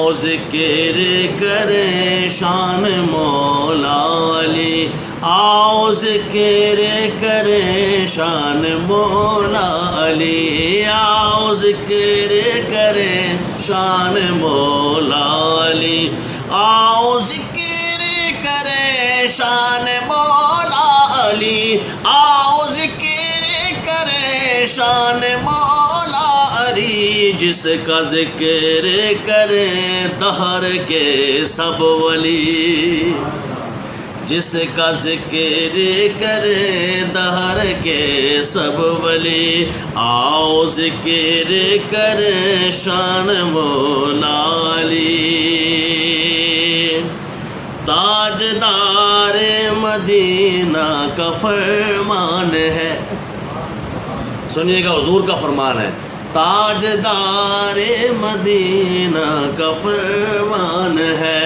آؤ ذکر کریں شان مولا علی، آؤ ذکر کریں شان مولا علی، آؤ ذکر کریں شان مولا علی، آؤ ذکر کریں شان مولا علی، آؤ ذکر کریں شان مولا علی، جس کا ذکر کریں دہر کے سب ولی، جس کا ذکر کریں دہر کے سب ولی، آؤ ذکر کریں شان مولا علی۔ تاجدار مدینہ کا فرمان ہے، سنیے گا حضور کا فرمان ہے، تاجدار مدینہ کا فرمان ہے،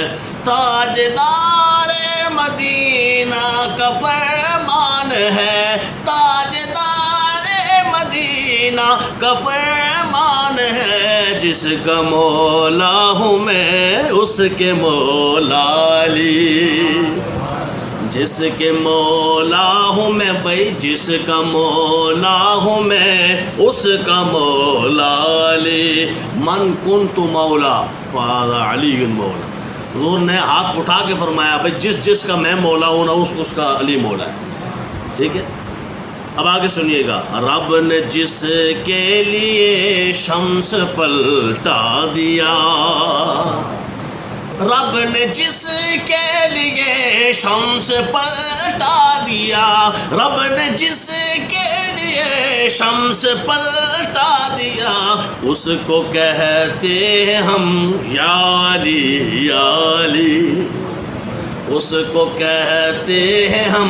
تاجدار مدینہ کا فرمان ہے، تاجدار مدینہ کا فرمان ہے، جس کا مولا ہوں میں اس کے مولا علی، جس کے مولا ہوں میں بھائی، جس کا مولا ہوں میں اس کا مولا علی، من کنت مولا فہذا علی مولا۔ حضور نے ہاتھ اٹھا کے فرمایا بھائی جس کا میں مولا ہوں نا اس کا علی مولا ہے، ٹھیک ہے۔ اب آگے سنیے گا، رب نے جس کے لیے شمس پلٹا دیا، رب نے جس کے لیے شمس پلٹا دیا، رب نے جس کے لیے شمس پلٹا دیا، اس کو کہتے ہیں ہم یا علی یا علی، اس کو کہتے ہیں ہم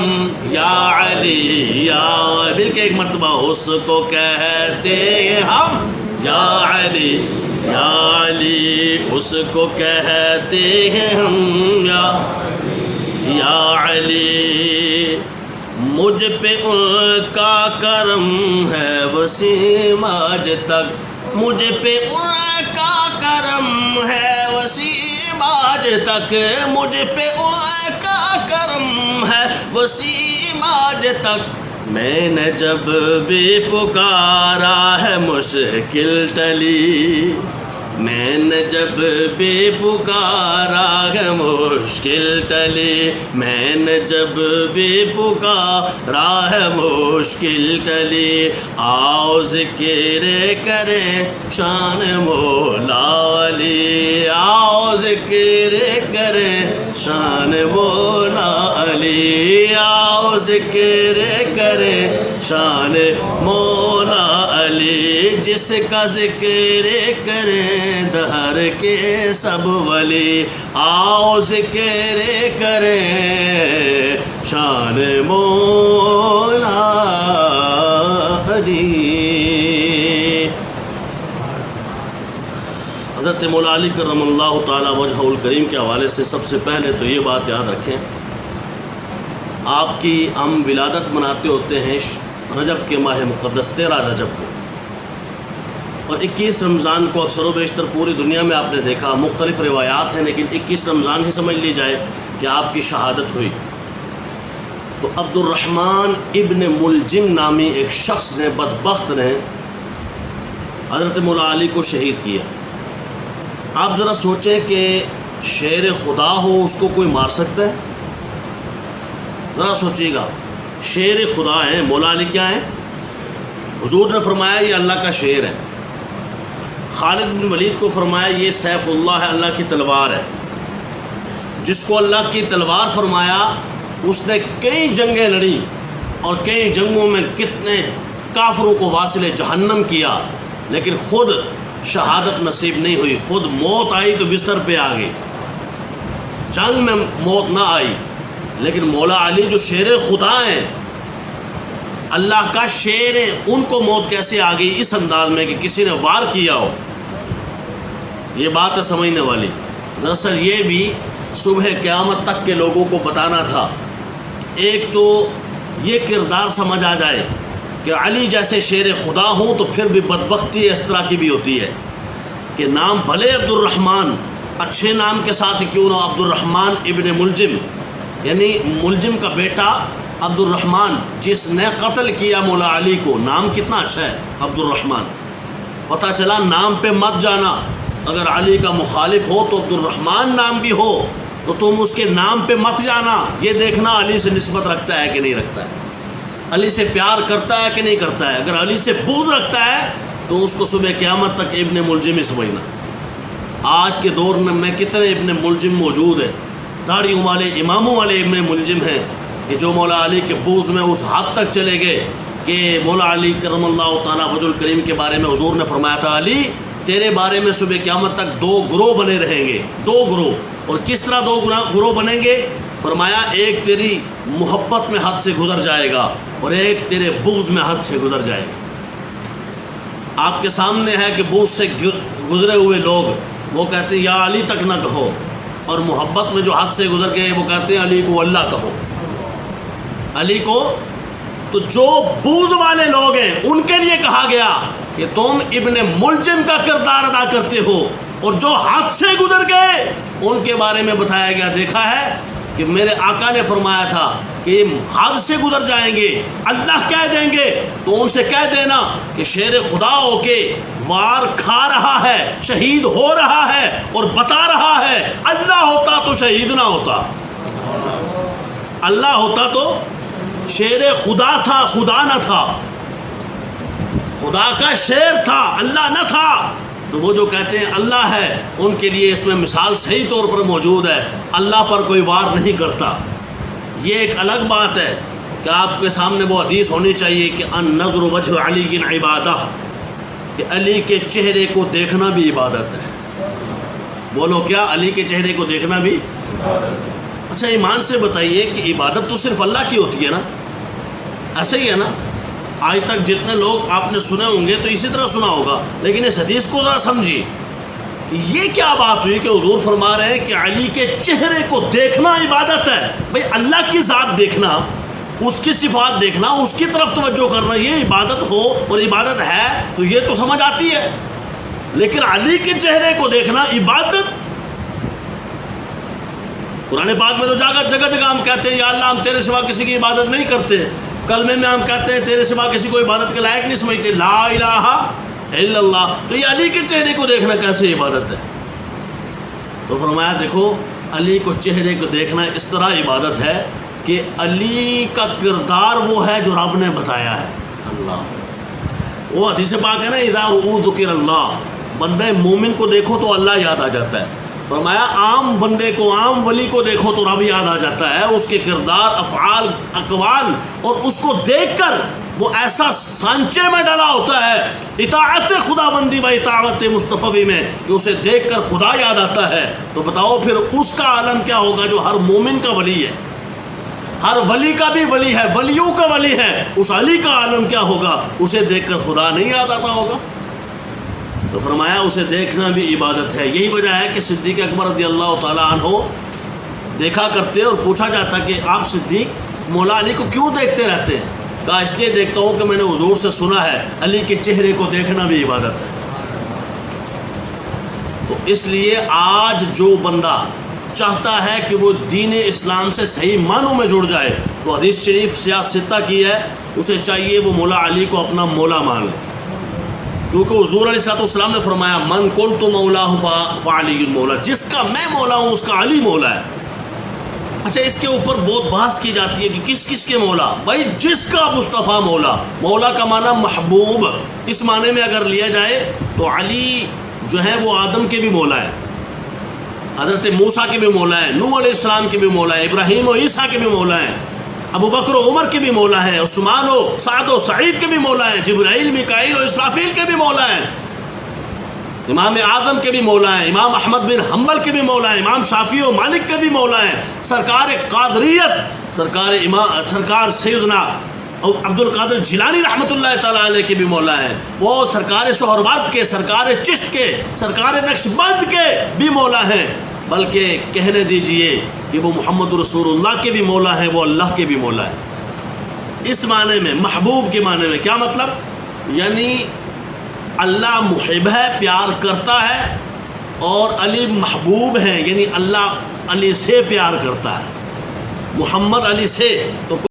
یا علی یا علی، مل کے ایک مرتبہ، اس کو کہتے ہیں ہم یا علی یا علی، اس کو کہتے ہیں ہم یا علی، مجھ پہ ان کا کرم ہے وسیم آج تک، مجھ پہ ان کا کرم ہے وسیم آج تک، مجھ پہ ان کا کرم ہے وسیم آج تک، میں نے جب بھی پکارا ہے مشکل ٹلی، میں نے جب بھی پکارا ہے مشکل ٹلی، میں نے جب بھی پکارا ہے مشکل ٹلی، آؤ ذکر کریں شان مولا علی، آؤ ذکر کریں شان مولا علی، آؤ ذکر کریں شان مولا علی، جس کا ذکر کریں دہر کے سب ولی، آؤ ذکر کریں شان مولا علی۔ حضرت مولا علی کرم اللہ تعالی وجہہ الکریم کے حوالے سے سب سے پہلے تو یہ بات یاد رکھیں، آپ کی ہم ولادت مناتے ہوتے ہیں رجب کے ماہ مقدس 13 رجب کو، اور 21 رمضان کو اکثر و بیشتر پوری دنیا میں آپ نے دیکھا، مختلف روایات ہیں لیکن 21 رمضان ہی سمجھ لی جائے کہ آپ کی شہادت ہوئی۔ تو عبد الرحمن ابن ملجم نامی ایک شخص نے، بدبخت نے، حضرت مولا علی کو شہید کیا۔ آپ ذرا سوچیں کہ شیر خدا ہو اس کو کوئی مار سکتا ہے؟ ذرا سوچیے گا، شیر خدا ہیں، مولا علی کیا ہیں؟ حضور نے فرمایا یہ اللہ کا شیر ہے، خالد بن ولید کو فرمایا یہ سیف اللہ ہے، اللہ کی تلوار ہے، جس کو اللہ کی تلوار فرمایا اس نے کئی جنگیں لڑیں اور کئی جنگوں میں کتنے کافروں کو واصل جہنم کیا، لیکن خود شہادت نصیب نہیں ہوئی، خود موت آئی تو بستر پہ آ گئی، جنگ میں موت نہ آئی۔ لیکن مولا علی جو شیر خدا ہیں، اللہ کا شیر ہے، ان کو موت کیسے آ گئی اس انداز میں کہ کسی نے وار کیا ہو؟ یہ بات ہے سمجھنے والی۔ دراصل یہ بھی صبح قیامت تک کے لوگوں کو بتانا تھا، ایک تو یہ کردار سمجھ آ جائے کہ علی جیسے شیر خدا ہوں تو پھر بھی بدبختی اس طرح کی بھی ہوتی ہے کہ نام بھلے عبد الرحمن اچھے نام کے ساتھ کیوں نہ، عبد الرحمن ابن ملجم، یعنی ملجم کا بیٹا عبد الرحمن جس نے قتل کیا مولا علی کو، نام کتنا اچھا ہے عبد الرحمن۔ پتہ چلا نام پہ مت جانا، اگر علی کا مخالف ہو تو عبد الرحمن نام بھی ہو تو تم اس کے نام پہ مت جانا، یہ دیکھنا علی سے نسبت رکھتا ہے کہ نہیں رکھتا ہے، علی سے پیار کرتا ہے کہ نہیں کرتا ہے۔ اگر علی سے بغض رکھتا ہے تو اس کو صبح قیامت تک ابن ملجم ہی سمجھنا۔ آج کے دور میں کتنے ابن ملجم موجود ہیں، داڑھیوں والے اماموں والے ابن ملجم ہیں کہ جو مولا علی کے بغض میں اس حد تک چلے گئے کہ مولا علی کرم اللہ تعالیٰ وجہ الکریم کے بارے میں حضور نے فرمایا تھا، علی تیرے بارے میں صبح قیامت تک 2 گروہ بنے رہیں گے، 2 گروہ۔ اور کس طرح 2 گروہ بنیں گے؟ فرمایا ایک تیری محبت میں حد سے گزر جائے گا اور ایک تیرے بغض میں حد سے گزر جائے گا۔ آپ کے سامنے ہے کہ بغض سے گزرے ہوئے لوگ وہ کہتے ہیں یا علی تک نہ کہو، اور محبت میں جو حد سے گزر گئے وہ کہتے ہیں علی کو اللہ کہو، علی کو۔ تو جو بغض والے لوگ ہیں ان کے لیے کہا گیا کہ تم ابن ملجم کا کردار ادا کرتے ہو، اور جو حد سے گزر گئے ان کے بارے میں بتایا گیا، دیکھا ہے کہ میرے آقا نے فرمایا تھا کہ حد سے گزر جائیں گے، اللہ کہہ دیں گے تو ان سے کہہ دینا کہ شیر خدا ہو کے وار کھا رہا ہے، شہید ہو رہا ہے اور بتا رہا ہے اللہ ہوتا تو شہید نہ ہوتا، اللہ ہوتا تو شیر خدا تھا، خدا نہ تھا، خدا کا شیر تھا، اللہ نہ تھا۔ تو وہ جو کہتے ہیں اللہ ہے ان کے لیے اس میں مثال صحیح طور پر موجود ہے، اللہ پر کوئی وار نہیں کرتا۔ یہ ایک الگ بات ہے کہ آپ کے سامنے وہ حدیث ہونی چاہیے کہ ان نظر وجہ علی کی عبادہ، کہ علی کے چہرے کو دیکھنا بھی عبادت ہے۔ بولو کیا؟ علی کے چہرے کو دیکھنا بھی؟ اچھا ایمان سے بتائیے کہ عبادت تو صرف اللہ کی ہوتی ہے نا؟ ایسا ہی ہے نا؟ آج تک جتنے لوگ آپ نے سنے ہوں گے تو اسی طرح سنا ہوگا، لیکن اس حدیث کو ذرا سمجھیے، یہ کیا بات ہوئی کہ حضور فرما رہے ہیں کہ علی کے چہرے کو دیکھنا عبادت ہے؟ بھئی اللہ کی ذات دیکھنا، اس کی صفات دیکھنا، اس کی طرف توجہ کرنا، یہ عبادت ہو اور عبادت ہے تو یہ تو سمجھ آتی ہے، لیکن علی کے چہرے کو دیکھنا عبادت؟ قرآن پاک میں تو جگہ جگہ ہم کہتے ہیں یا اللہ ہم تیرے سوا کسی کی عبادت نہیں کرتے، کلمے میں ہم کہتے ہیں تیرے سوا کسی کو عبادت کے لائق نہیں سمجھتے، لا الہ الا اللہ۔ تو یہ علی کے چہرے کو دیکھنا کیسے عبادت ہے؟ تو فرمایا دیکھو علی کو چہرے کو دیکھنا اس طرح عبادت ہے کہ علی کا کردار وہ ہے جو رب نے بتایا ہے، اللہ۔ وہ حدیث پاک ہے نا اذا رؤوا ذکر اللہ، بندہ مومن کو دیکھو تو اللہ یاد آ جاتا ہے۔ فرمایا عام بندے کو، عام ولی کو دیکھو تو رب یاد آ جاتا ہے، اس کے کردار، افعال، اقوال، اور اس کو دیکھ کر وہ ایسا سانچے میں ڈالا ہوتا ہے اطاعت خدا بندی و اطاعت مصطفی میں کہ اسے دیکھ کر خدا یاد آتا ہے۔ تو بتاؤ پھر اس کا عالم کیا ہوگا جو ہر مومن کا ولی ہے، ہر ولی کا بھی ولی ہے، ولیوں کا ولی ہے، اس علی کا عالم کیا ہوگا؟ اسے دیکھ کر خدا نہیں یاد آتا ہوگا؟ تو فرمایا اسے دیکھنا بھی عبادت ہے۔ یہی وجہ ہے کہ صدیق اکبر رضی اللہ تعالیٰ عنہ دیکھا کرتے اور پوچھا جاتا کہ آپ صدیق مولا علی کو کیوں دیکھتے رہتے ہیں؟ کہا اس لیے دیکھتا ہوں کہ میں نے حضور سے سنا ہے علی کے چہرے کو دیکھنا بھی عبادت ہے۔ تو اس لیے آج جو بندہ چاہتا ہے کہ وہ دین اسلام سے صحیح معنوں میں جڑ جائے تو حدیث شریف سیاستہ کی ہے، اسے چاہیے وہ مولا علی کو اپنا مولا مان لے، کیونکہ حضور علیہ الصلوۃ والسلام نے فرمایا من کنت مولاہ فعلی المولا، جس کا میں مولا ہوں اس کا علی مولا ہے۔ اچھا اس کے اوپر بہت بحث کی جاتی ہے کہ کس کس کے مولا؟ بھائی جس کا مصطفیٰ مولا، مولا کا معنی محبوب، اس معنی میں اگر لیا جائے تو علی جو ہے وہ آدم کے بھی مولا ہے، حضرت موسیٰ کے بھی مولا ہے، نوح علیہ السلام کے بھی مولا ہے، ابراہیم و عیسیٰ کے بھی مولا ہیں، ابو بکر و عمر کے بھی مولا ہیں، عثمان و سعد و سعید کے بھی مولا ہیں، جبرائیل میکائیل و اسرافیل کے بھی مولا ہیں، امام اعظم کے بھی مولا ہیں، امام احمد بن حنبل کے بھی مولا ہیں، امام شافعی و مالک کے بھی مولا ہیں، سرکار قادریت، سرکار سیدنا عبد القادر جیلانی رحمۃ اللہ تعالیٰ علیہ کے بھی مولا ہیں، وہ سرکار سہروردی کے، سرکار چشت کے، سرکار نقشبند کے بھی مولا ہیں، بلکہ کہنے دیجئے کہ وہ محمد رسول اللہ کے بھی مولا ہیں، وہ اللہ کے بھی مولا ہیں۔ اس معنی میں محبوب کے معنی میں کیا مطلب؟ یعنی اللہ محب ہے، پیار کرتا ہے، اور علی محبوب ہیں، یعنی اللہ علی سے پیار کرتا ہے، محمد علی سے، تو